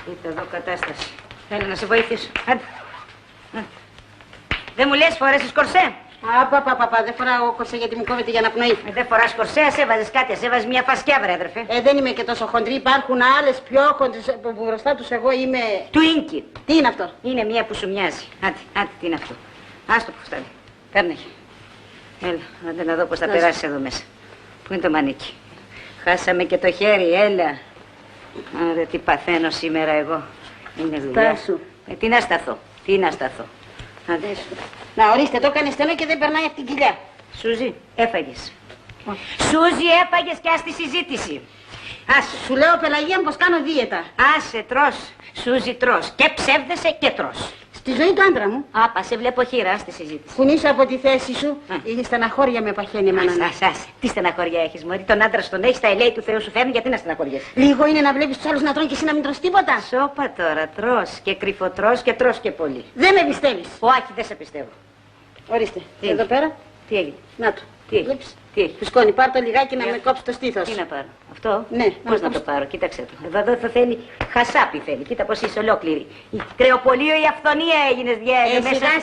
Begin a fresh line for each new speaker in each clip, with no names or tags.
Κοίτα εδώ κατάσταση. Θέλω να σε βοηθήσω. Άντε. Δεν μου λες φορέσεις κορσέ?
Παπα, δεν φοράω κορσέ γιατί μου κόβεται για αναπνοή.
Δεν φοράς κορσέ, ας έβαζες κάτι, ας έβαζες μια φασκιά, βρε αδερφέ.
Δεν είμαι και τόσο χοντρή. Υπάρχουν άλλες πιο χοντρές που μπροστά τους εγώ είμαι.
Του ίνκι.
Τι είναι αυτό?
Είναι μια που σου μοιάζει. Άντε, τι είναι αυτό. Άστο που φτάνει. Παίρνε. Έλα, άντε να δω πώς θα περάσεις εδώ μέσα. Πού είναι το μανίκι? Χάσαμε και το χέρι, έλα. Άρα τι παθαίνω σήμερα εγώ. Είναι δουλειά.
Στάσου.
Τι να σταθώ. Άντε.
Να ορίστε, το έκανε στενό και δεν περνάει από την κοιλιά.
Σούζη, έφαγες. Σούζη, έφαγες και ας τη συζήτηση. Άσε.
Σου λέω, Πελαγία, πως κάνω δίαιτα.
Άσε, τρως. Σούζη, τρως. Και ψεύδεσαι και τρως.
Στη ζωή του άντρα μου.
Άπα, σε βλέπω χείρα στη συζήτηση.
Κουνήσω από τη θέση σου. Η στεναχώρια με παχαίνει εμένα.
Άσε. Τι στεναχώρια έχεις, μωρή? Τον άντρα στον έχεις, τα ελέη του Θεού σου φέρνει, γιατί να στεναχωριέσαι?
Λίγο είναι να βλέπεις τους άλλους να τρώνε και εσύ να μην τρως τίποτα.
Σώπα τώρα, τρως και κρυφοτρως και τρως και πολύ.
Δεν με πιστεύεις.
Όχι, δεν σε πιστεύω.
Ορίστε,
Τι
εδώ πέρα.
Τι έγινε?
Να το.
Τι έχει?
Βλέπεις.
Τι έχει?
Φουσκώνει, πάρ' το λιγάκι να με κόψει το στήθος.
Τι να πάρω? Αυτό?
Ναι.
Πώς να το πάρω? Κοίταξε το. Εδώ θα θέλει χασάπι θέλει. Κοίτα πως είσαι ολόκληρη. Η κρεοπολείο, η αυθονία έγινες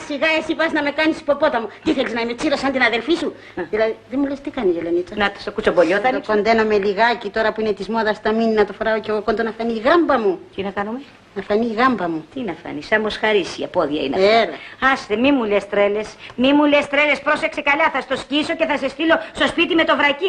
Σιγά, εσύ πας να με κάνεις υποπόταμο. Τι θέλεις να είμαι τσίρα σαν την αδελφή σου? Δηλαδή, δεν μου λες τι κάνει η Ελενίτσα.
Να το κουτσομπολιό θα
το κοντένω με λιγάκι τώρα που είναι της μόδας τα μήνυ να το φοράω και εγώ κοντό να φανεί η γάμπα μου.
Τι να κάνουμε?
Να φανεί η γάμπα μου.
Τι να φανεί, σαν μοσχαρίσια πόδια είναι αυτά.
Έλα.
Άστε, μη μου λες τρέλες. Μη μου λες τρέλες, πρόσεξε καλά, θα στο σκίσω και θα σε στείλω στο σπίτι με το βρακί.